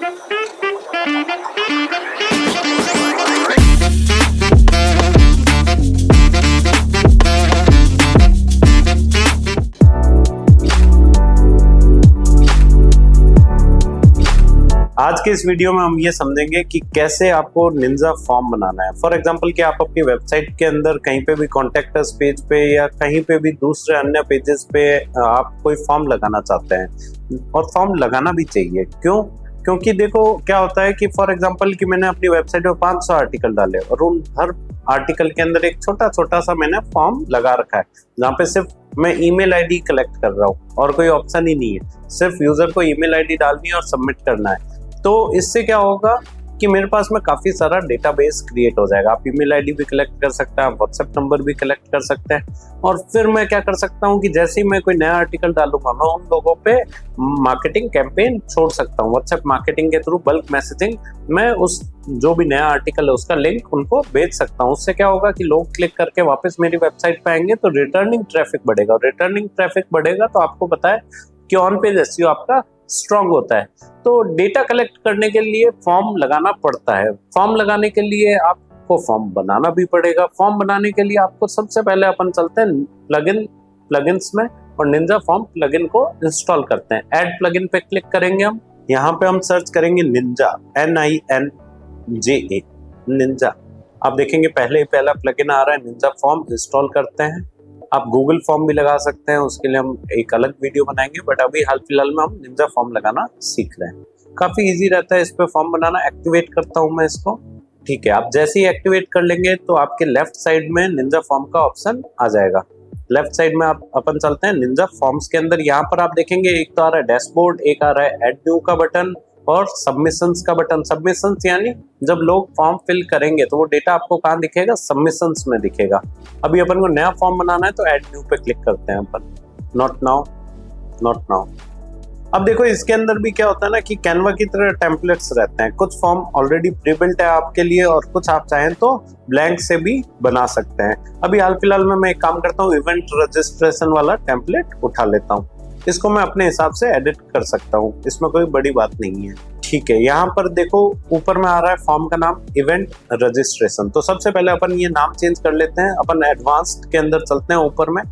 आज के इस वीडियो में हम ये समझेंगे कि कैसे आपको निंजा फॉर्म बनाना है। फॉर एग्जांपल कि आप अपनी वेबसाइट के अंदर कहीं पे भी कॉन्टेक्ट अस पेज पे या कहीं पे भी दूसरे अन्य पेजेस पे आप कोई फॉर्म लगाना चाहते हैं, और फॉर्म लगाना भी चाहिए। क्यों? क्योंकि देखो क्या होता है कि फॉर एग्जांपल कि मैंने अपनी वेबसाइट पे 500 आर्टिकल डाले और उन हर आर्टिकल के अंदर एक छोटा छोटा सा मैंने फॉर्म लगा रखा है, जहाँ पे सिर्फ मैं ईमेल आईडी कलेक्ट कर रहा हूँ और कोई ऑप्शन ही नहीं है, सिर्फ यूजर को ईमेल आईडी डालनी है और सबमिट करना है। तो इससे क्या होगा कि मेरे पास में काफ़ी सारा डेटाबेस क्रिएट हो जाएगा। आप ईमेल आईडी भी कलेक्ट कर सकते हैं, आप व्हाट्सएप नंबर भी कलेक्ट कर सकते हैं, और फिर मैं क्या कर सकता हूँ कि जैसे ही मैं कोई नया आर्टिकल डालूंगा मैं उन लोगों पे मार्केटिंग कैंपेन छोड़ सकता हूँ। व्हाट्सएप मार्केटिंग के थ्रू बल्क मैसेजिंग मैं उस जो भी नया आर्टिकल है उसका लिंक उनको भेज सकता हूँ। उससे क्या होगा कि लोग क्लिक करके वापस मेरी वेबसाइट पे आएंगे तो रिटर्निंग ट्रैफिक बढ़ेगा, और रिटर्निंग ट्रैफिक बढ़ेगा तो आपको पता है कि ऑन पेज एसईओ आपका स्ट्रांग होता है। तो डेटा कलेक्ट करने के लिए फॉर्म लगाना पड़ता है। फॉर्म लगाने के लिए आपको फॉर्म बनाना भी पड़ेगा। फॉर्म बनाने के लिए आपको सबसे पहले अपन चलते हैं प्लगइन्स में और निंजा फॉर्म प्लगइन को इंस्टॉल करते हैं। ऐड प्लगइन पे क्लिक करेंगे हम। यहाँ पे हम सर्च करेंगे निंजा, NINJA, निंजा। आप देखेंगे पहला प्लगइन आ रहा है, निंजा फॉर्म। इंस्टॉल करते हैं। आप गूगल फॉर्म भी लगा सकते हैं, उसके लिए हम एक अलग वीडियो बनाएंगे, बट अभी हाल फिलहाल में हम निंजा फॉर्म लगाना सीख रहे हैं। काफी इजी रहता है इस पे फॉर्म बनाना। एक्टिवेट करता हूं मैं इसको। ठीक है, आप जैसे ही एक्टिवेट कर लेंगे तो आपके लेफ्ट साइड में निंजा फॉर्म का ऑप्शन आ जाएगा। लेफ्ट साइड में आप अपन चलते हैं निंजा फॉर्म्स के अंदर। यहाँ पर आप देखेंगे एक तो आ रहा है डैशबोर्ड, एक आ रहा है एड न्यू का बटन और सबमिशंस का बटन। सबमिशंस यानी जब लोग फॉर्म फिल करेंगे तो वो डेटा आपको कहाँ दिखेगा? सबमिशंस में दिखेगा। अभी अपन को नया फॉर्म बनाना है तो ऐड न्यू पे क्लिक करते हैं अपन। Not now. अब देखो इसके अंदर भी क्या होता है ना कि कैनवा की तरह टेम्पलेट्स रहते हैं। कुछ फॉर्म ऑलरेडी प्री बिल्ट है आपके लिए और कुछ आप चाहें तो ब्लैंक से भी बना सकते हैं। अभी हाल फिलहाल में मैं एक काम करता हूँ, इवेंट रजिस्ट्रेशन वाला टेम्पलेट उठा लेता हूँ। इसको मैं अपने हिसाब से एडिट कर सकता हूँ, इसमें कोई बड़ी बात नहीं है। ठीक है, यहाँ पर देखो ऊपर में आ रहा है फॉर्म का नाम इवेंट रजिस्ट्रेशन। तो सबसे पहले अपन ये नाम चेंज कर लेते हैं। अपन एडवांस्ड के अंदर चलते हैं। ऊपर में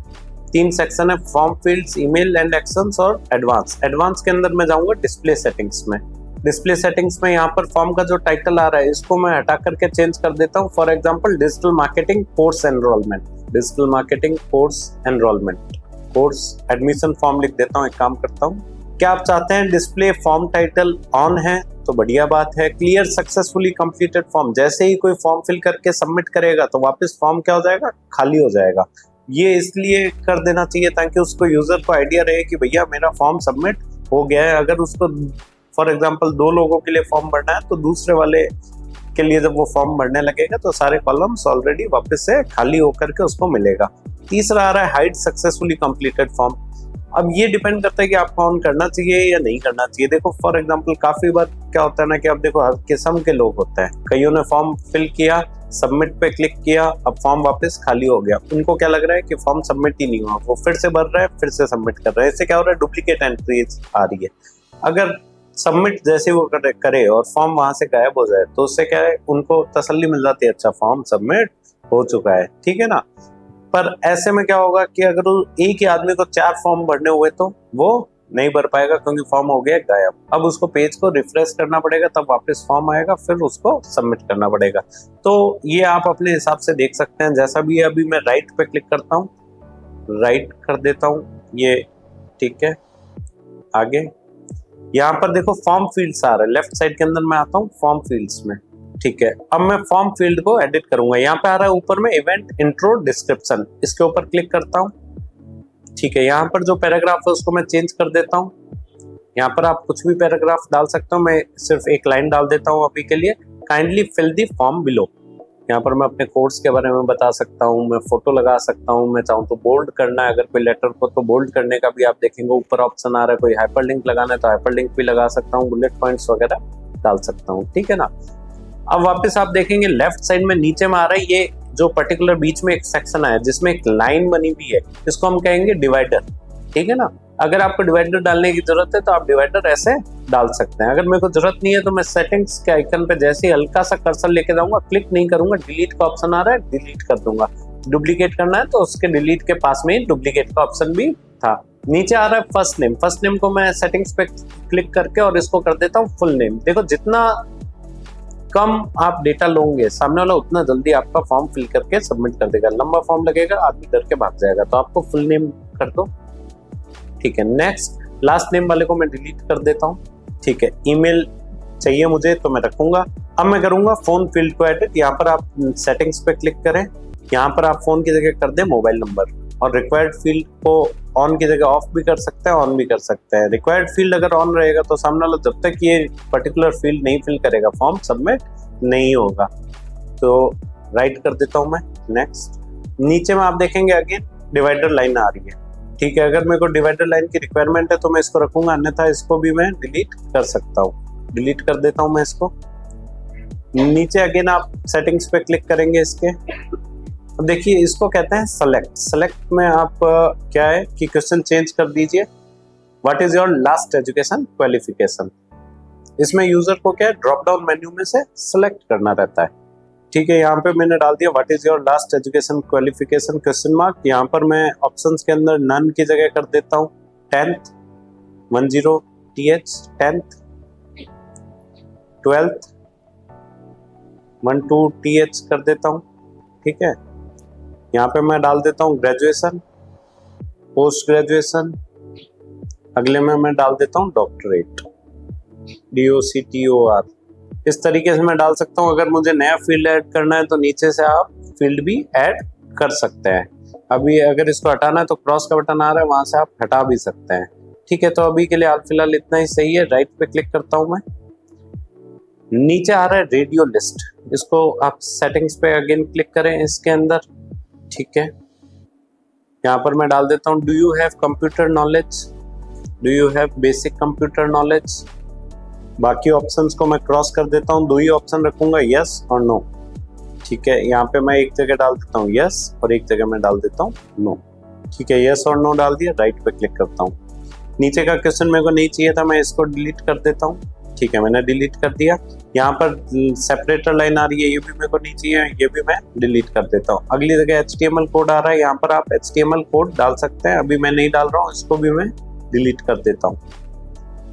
3 सेक्शन है, form fields, email and actions और एडवांस के अंदर मैं जाऊंगा डिस्प्ले सेटिंग्स में। डिस्प्ले सेटिंग्स में यहाँ पर फॉर्म का जो टाइटल आ रहा है इसको मैं हटा करके चेंज कर देता हूँ। For example digital marketing course enrolment, course admission form लिख देता हूँ। एक काम करता हूँ, क्या आप चाहते हैं डिस्प्ले फॉर्म टाइटल ऑन है तो बढ़िया बात है। क्लियर सक्सेसफुली कंप्लीटेड फॉर्म, जैसे ही कोई फॉर्म फिल करके सबमिट करेगा तो वापस फॉर्म क्या हो जाएगा? खाली हो जाएगा। ये इसलिए कर देना चाहिए ताकि उसको यूजर को आइडिया रहे कि भैया मेरा फॉर्म सबमिट हो गया है। अगर उसको फॉर एग्जांपल 2 लोगों के लिए फॉर्म भरना है तो दूसरे वाले के लिए जब वो फॉर्म भरने लगेगा तो सारे कॉलम्स ऑलरेडी वापस से खाली होकर के उसको मिलेगा। तीसरा आ रहा है हाइड सक्सेसफुली कंप्लीटेड फॉर्म। अब ये डिपेंड करता है कि आपको ऑन करना चाहिए या नहीं करना चाहिए। देखो फॉर एग्जांपल काफी बार क्या होता है ना कि अब देखो हर किस्म के लोग होते हैं। कईयों ने फॉर्म फिल किया, सबमिट पे क्लिक किया, अब फॉर्म वापस खाली हो गया। उनको क्या लग रहा है कि फॉर्म सबमिट ही नहीं हुआ, वो फिर से भर रहे हैं, फिर से सबमिट कर रहे हैं। इससे क्या हो रहा है? डुप्लीकेट एंट्रीज आ रही है। अगर सबमिट जैसे वो करे और फॉर्म वहां से गायब हो जाए तो उससे क्या है, उनको तसल्ली मिल जाती है, अच्छा फॉर्म सबमिट हो चुका है, ठीक है ना। पर ऐसे में क्या होगा कि अगर एक ही आदमी को 4 फॉर्म भरने हुए तो वो नहीं भर पाएगा क्योंकि फॉर्म हो गया गायब। अब उसको पेज को रिफ्रेश करना पड़ेगा, तब वापस फॉर्म आएगा, फिर उसको सबमिट करना पड़ेगा। तो ये आप अपने हिसाब से देख सकते हैं। जैसा भी है, अभी मैं राइट पे क्लिक करता हूँ, राइट कर देता हूँ ये, ठीक है। आगे यहाँ पर देखो फॉर्म फील्ड्स आ रहा है, लेफ्ट साइड के अंदर मैं आता हूँ फॉर्म फील्ड्स में, ठीक है। अब मैं फॉर्म फील्ड को एडिट करूंगा। यहाँ पे आ रहा है ऊपर में इवेंट इंट्रो डिस्क्रिप्शन, इसके ऊपर क्लिक करता हूँ, ठीक है। यहाँ पर जो पैराग्राफ है उसको मैं चेंज कर देता हूँ। यहाँ पर आप कुछ भी पैराग्राफ डाल सकते हो, मैं सिर्फ एक लाइन डाल देता हूँ अभी के लिए। Kindly fill the form below. यहाँ पर मैं अपने कोर्स के बारे में बता सकता हूँ, मैं फोटो लगा सकता हूँ, मैं चाहूँ तो बोल्ड करना है अगर कोई लेटर को तो बोल्ड करने का भी आप देखेंगे ऊपर ऑप्शन आ रहा है। कोई हाइपरलिंक लगाना है तो हाइपरलिंक भी लगा सकता हूँ, बुलेट पॉइंट्स वगैरह डाल सकता हूँ, ठीक है ना। अब वापस आप देखेंगे लेफ्ट साइड में नीचे में आ रहा है ये जो पर्टिकुलर बीच में एक सेक्शन आया जिसमें एक लाइन बनी हुई है, इसको हम कहेंगे डिवाइडर, ठीक है ना। अगर आपको डिवाइडर डालने की जरूरत है तो आप डिवाइडर ऐसे डाल सकते हैं। अगर मेरे को जरूरत नहीं है तो मैं सेटिंग्स के आइकन पे जैसे ही हल्का सा कर्सर लेके जाऊंगा, क्लिक नहीं करूंगा, डिलीट का ऑप्शन आ रहा है, डिलीट कर दूंगा। डुप्लीकेट करना है तो उसके डिलीट के पास में ही डुप्लीकेट का ऑप्शन भी था। नीचे आ रहा है फर्स्ट नेम। फर्स्ट नेम को मैं सेटिंग्स पे क्लिक करके और इसको कर देता हूँ फुल नेम। देखो जितना कम आप डेटा लोगे सामने वाला उतना जल्दी आपका फॉर्म फिल करके सबमिट कर देगा। लंबा फॉर्म लगेगा, आदमी डर के भाग जाएगा। तो आपको फुल नेम कर दो, ठीक है। नेक्स्ट लास्ट नेम वाले को मैं डिलीट कर देता हूँ, ठीक है। ईमेल चाहिए मुझे तो मैं रखूंगा। अब मैं करूंगा फोन फील्ड को एडिट। यहाँ पर आप सेटिंग्स पे क्लिक करें, यहाँ पर आप फोन की जगह कर दें मोबाइल नंबर, और रिक्वायर्ड फील्ड को ऑन की जगह ऑफ भी कर सकते हैं, ऑन भी कर सकते हैं। रिक्वायर्ड फील्ड अगर ऑन रहेगा तो सामने वाला जब तक ये पर्टिकुलर फील्ड नहीं फिल करेगा फॉर्म सबमिट नहीं होगा। तो राइट कर देता हूं मैं, नेक्स्ट। नीचे में आप देखेंगे अगेन डिवाइडर लाइन आ रही है, ठीक है। अगर मेरे को डिवाइडर लाइन की रिक्वायरमेंट है तो मैं इसको रखूंगा, अन्यथा इसको भी मैं डिलीट कर सकता हूँ। डिलीट कर देता हूँ मैं इसको। नीचे अगेन आप सेटिंग्स पे क्लिक करेंगे इसके। अब देखिए इसको कहते हैं सेलेक्ट। सेलेक्ट में आप क्या है कि क्वेश्चन चेंज कर दीजिए, what is your last education qualification. इसमें यूजर को क्या है ड्रॉप डाउन मेन्यू में से सेलेक्ट करना रहता है, ठीक है। यहाँ पे मैंने डाल दिया what is your last education qualification question mark. यहाँ पर मैं ऑप्शंस के अंदर नन की जगह कर देता हूँ 10th 10 TH 10th 12th 12 TH कर देता हूँ, ठीक है। यहाँ पे मैं डाल देता हूँ ग्रेजुएशन, पोस्ट ग्रेजुएशन, अगले में मैं डाल देता हूँ डॉक्टरेट, DOCTOR। इस तरीके से मैं डाल सकता हूँ। अगर मुझे नया फील्ड ऐड करना है तो नीचे से आप फील्ड भी ऐड कर सकते हैं। अभी अगर इसको हटाना है तो क्रॉस का बटन आ रहा है, वहां से आप हटा भी सकते हैं, ठीक है। तो अभी के लिए हाल फिलहाल इतना ही सही है। राइट पे क्लिक करता हूँ मैं। नीचे आ रहा है रेडियो लिस्ट, इसको आप सेटिंग्स पे अगेन क्लिक करें इसके अंदर, ठीक है। यहाँ पर मैं डाल देता हूँ do you have computer knowledge, do you have basic computer knowledge. बाकी ऑप्शंस को मैं क्रॉस कर देता हूँ, दो ही ऑप्शन रखूंगा यस और नो, ठीक है। यहाँ पे मैं एक जगह डाल देता हूँ यस और एक जगह मैं डाल देता हूँ नो, ठीक है। यस और नो डाल दिया, राइट पे क्लिक करता हूँ। नीचे का क्वेश्चन मेरे को नहीं चाहिए था, मैं इसको डिलीट कर देता हूँ, ठीक है। मैंने डिलीट कर दिया। यहाँ पर सेपरेटर लाइन आ रही है, ये भी मेरे को नहीं चाहिए, ये भी मैं डिलीट कर देता हूँ। अगली जगह HTML कोड आ रहा है, यहाँ पर आप HTML कोड डाल सकते हैं, अभी मैं नहीं डाल रहा हूँ, इसको भी मैं डिलीट कर देता हूँ,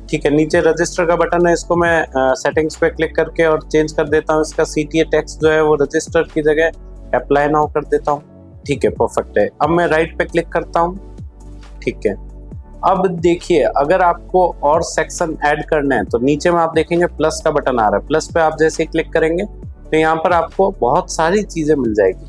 ठीक है। नीचे रजिस्टर का बटन है, इसको मैं सेटिंग्स पे क्लिक करके और चेंज कर देता हूँ। इसका CTA टेक्स्ट जो है वो रजिस्टर की जगह अप्लाई नाउ कर देता हूँ, ठीक है, परफेक्ट है। अब मैं राइट पे क्लिक करता हूँ, ठीक है। अब देखिए अगर आपको और सेक्शन ऐड करना है तो नीचे में आप देखेंगे प्लस का बटन आ रहा है। प्लस पे आप जैसे ही क्लिक करेंगे तो यहाँ पर आपको बहुत सारी चीजें मिल जाएगी।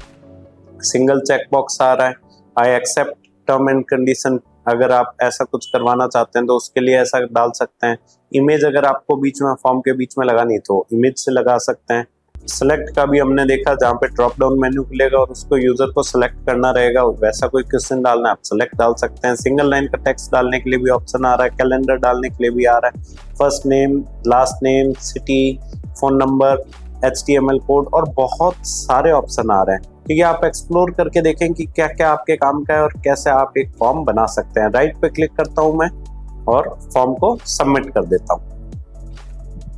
सिंगल चेक बॉक्स आ रहा है, I accept term and condition, अगर आप ऐसा कुछ करवाना चाहते हैं तो उसके लिए ऐसा डाल सकते हैं। इमेज अगर आपको बीच में फॉर्म के बीच में लगानी तो इमेज से लगा सकते हैं। सेलेक्ट का भी हमने देखा, जहाँ पे ड्रॉप डाउन मेन्यू खुलेगा और उसको यूजर को सेलेक्ट करना रहेगा, वैसा कोई क्वेश्चन डालना है आप सेलेक्ट डाल सकते हैं। सिंगल लाइन का टेक्स्ट डालने के लिए भी ऑप्शन आ रहा है, कैलेंडर डालने के लिए भी आ रहा है, first name, last name, city, phone number, HTML code और बहुत सारे ऑप्शन आ रहे हैं, ठीक है। आप एक्सप्लोर करके देखें कि क्या क्या आपके काम का है और कैसे आप एक फॉर्म बना सकते हैं। राइट पे क्लिक करता हूं मैं और फॉर्म को सबमिट कर देता हूं।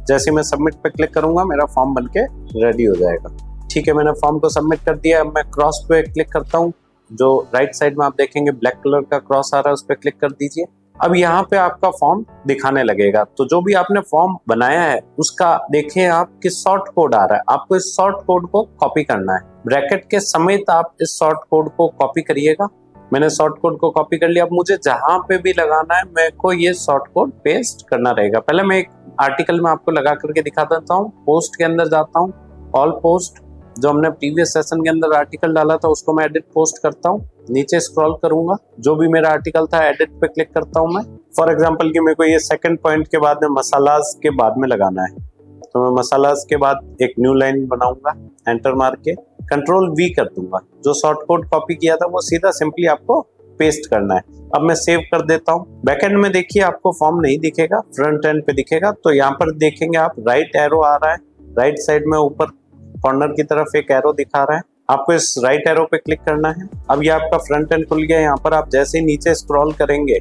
जैसे मैं सबमिट पे क्लिक करूंगा मेरा फॉर्म बनके रेडी हो जाएगा, ठीक है। मैंने फॉर्म को सबमिट कर दिया। अब मैं क्रॉस पे क्लिक करता हूँ, जो राइट साइड में आप देखेंगे ब्लैक कलर का क्रॉस आ रहा है, उस पर क्लिक कर दीजिए। अब यहाँ पे आपका फॉर्म दिखाने लगेगा। तो जो भी आपने फॉर्म बनाया है उसका देखिए आप किस शॉर्ट कोड आ रहा है, आपको इस शॉर्ट कोड को कॉपी करना है। ब्रैकेट के समेत आप इस शॉर्ट कोड को कॉपी करिएगा। मैंने शॉर्ट कोड को कॉपी कर लिया। अब मुझे जहां पे भी लगाना है मेरे को ये शॉर्ट कोड पेस्ट करना रहेगा। पहले मैं एक आर्टिकल में आपको लगा करके दिखा देता हूँ। पोस्ट के अंदर जाता हूँ, ऑल पोस्ट, जो हमने प्रीवियस सेशन के अंदर आर्टिकल डाला था उसको मैं एडिट पोस्ट करता हूँ। नीचे स्क्रॉल करूंगा, जो भी मेरा आर्टिकल था एडिट पे क्लिक करता हूँ मैं। फॉर एग्जांपल कि मेरे को ये सेकंड पॉइंट के बाद में मसालास के बाद में लगाना है, तो मैं मसालास के बाद एक न्यू लाइन बनाऊंगा, एंटर मार के कंट्रोल V कर दूंगा। जो शॉर्ट कोड कॉपी किया था वो सीधा सिंपली आपको पेस्ट करना है। अब मैं सेव कर देता हूँ। बैकएंड में देखिए आपको फॉर्म नहीं दिखेगा, फ्रंट एंड पे दिखेगा। तो यहाँ पर देखेंगे आप राइट एरो आ रहा है, राइट साइड में ऊपर कॉर्नर की तरफ एक एरो दिखा रहा है, आपको इस राइट एरो पे क्लिक करना है। अब ये आपका फ्रंट एंड खुल गया। यहाँ पर आप जैसे ही नीचे स्क्रॉल करेंगे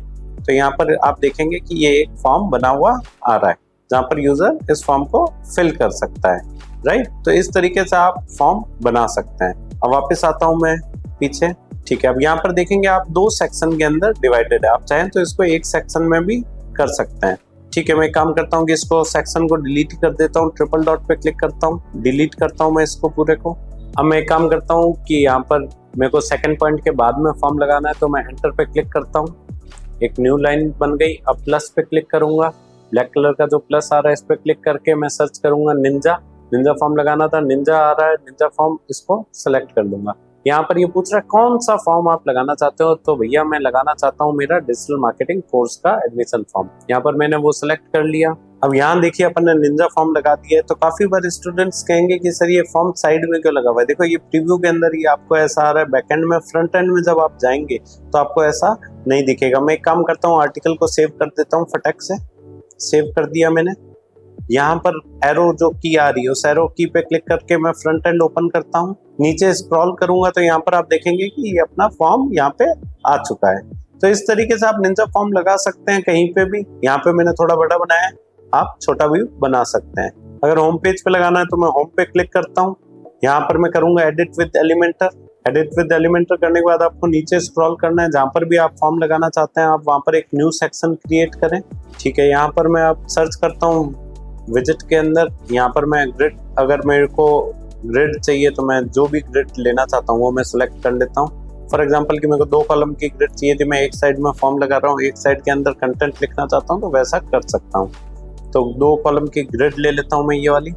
तो यहाँ पर आप देखेंगे कि ये एक फॉर्म बना हुआ आ रहा है जहाँ पर यूजर इस फॉर्म को फिल कर सकता है, राइट। तो इस तरीके से आप फॉर्म बना सकते हैं। अब वापस आता हूँ मैं पीछे, ठीक है। अब यहाँ पर देखेंगे आप 2 सेक्शन के अंदर डिवाइडेड है, आप चाहें तो इसको एक सेक्शन में भी कर सकते हैं, ठीक है। मैं काम करता हूँ कि इसको सेक्शन को डिलीट कर देता हूँ, ट्रिपल डॉट पे क्लिक करता हूँ, डिलीट करता हूँ मैं इसको पूरे को। अब मैं काम करता हूँ कि यहाँ पर मेरे को सेकंड पॉइंट के बाद में फॉर्म लगाना है, तो मैं एंटर पे क्लिक करता हूँ, एक न्यू लाइन बन गई। अब प्लस पे क्लिक करूंगा, ब्लैक कलर का जो प्लस आ रहा है इस पे क्लिक करके मैं सर्च करूंगा निंजा फॉर्म लगाना था, निंजा आ रहा है, निंजा फॉर्म, इसको सेलेक्ट कर दूंगा। यहाँ पर ये पूछ रहा है कौन सा फॉर्म आप लगाना चाहते हो, तो भैया मैं लगाना चाहता हूँ मेरा डिजिटल मार्केटिंग कोर्स का एडमिशन फॉर्म। यहाँ पर मैंने वो सिलेक्ट कर लिया। अब यहाँ देखिए अपन ने निंजा फॉर्म लगा दिया है। तो काफी बार स्टूडेंट्स कहेंगे कि सर ये फॉर्म साइड में क्यों लगा हुआ है। देखो ये प्रीव्यू के अंदर ही आपको ऐसा आ रहा है, बैकएंड में, फ्रंट एंड में जब आप जाएंगे तो आपको ऐसा नहीं दिखेगा। मैं एक काम करता हूँ, आर्टिकल को सेव कर देता हूँ, फटाक से सेव कर दिया मैंने। यहाँ पर एरो जो की आ रही है उस एरो की पे क्लिक करके मैं फ्रंट एंड ओपन करता हूँ, नीचे स्क्रॉल करूंगा तो यहाँ पर आप देखेंगे कि ये अपना फॉर्म यहाँ पे आ चुका है। तो इस तरीके से आप निंजा फॉर्म लगा सकते हैं कहीं पे भी। यहाँ पे मैंने थोड़ा बड़ा बनाया है, आप छोटा भी बना सकते हैं। अगर होम पेज पे लगाना है तो मैं होम पे क्लिक करता हूँ, यहाँ पर मैं करूंगा edit with Elementor. Edit with Elementor करने के बाद आपको नीचे स्क्रॉल करना है, जहाँ पर भी आप फॉर्म लगाना चाहते हैं आप वहाँ पर एक न्यू सेक्शन क्रिएट करें, ठीक है। यहाँ पर मैं आप सर्च करता हूँ विजिट के अंदर, यहाँ पर मैं ग्रिड, अगर मेरे को ग्रिड चाहिए तो मैं जो भी ग्रिड लेना चाहता हूँ वो मैं सिलेक्ट कर लेता हूँ। फॉर एग्जांपल कि मेरे को 2 कॉलम की ग्रिड चाहिए थी, मैं एक साइड में फॉर्म लगा रहा हूँ, एक साइड के अंदर कंटेंट लिखना चाहता हूँ, तो वैसा कर सकता हूँ। तो 2 कॉलम की ग्रिड ले लेता हूँ मैं ये वाली।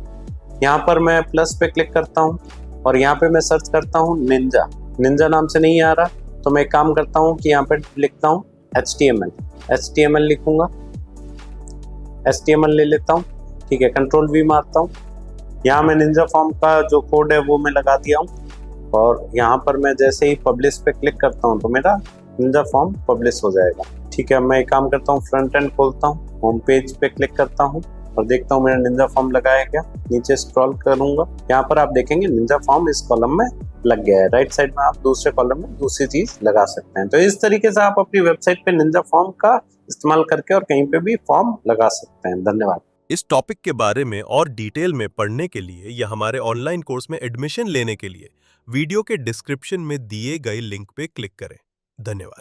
यहाँ पर मैं प्लस पे क्लिक करता हूँ और यहाँ पे मैं सर्च करता हूँ निंजा नाम से नहीं आ रहा, तो मैं एक काम करता हूँ कि यहाँ पे लिखता हूँ HTML लिखूंगा, HTML ले लेता हूँ, ठीक है। कंट्रोल V मारता हूँ, यहाँ मैं निंजा फॉर्म का जो कोड है वो मैं लगा दिया हूँ और यहाँ पर मैं जैसे ही पब्लिश पे क्लिक करता हूँ तो मेरा निंजा फॉर्म पब्लिश हो जाएगा, ठीक है। मैं एक काम करता हूँ, फ्रंट एंड खोलता हूँ, होम पेज पे क्लिक करता हूँ और देखता हूँ मेरा निंजा फॉर्म लगाया क्या। नीचे स्क्रॉल करूंगा, यहाँ पर आप देखेंगे निंजा फॉर्म इस कॉलम में लग गया है। राइट साइड में आप दूसरे कॉलम में दूसरी चीज लगा सकते हैं। तो इस तरीके से आप अपनी वेबसाइट पे निंजा फॉर्म का इस्तेमाल करके और कहीं पे भी फॉर्म लगा सकते हैं। धन्यवाद। इस टॉपिक के बारे में और डिटेल में पढ़ने के लिए या हमारे ऑनलाइन कोर्स में एडमिशन लेने के लिए वीडियो के डिस्क्रिप्शन में दिए गए लिंक पे क्लिक करें। धन्यवाद।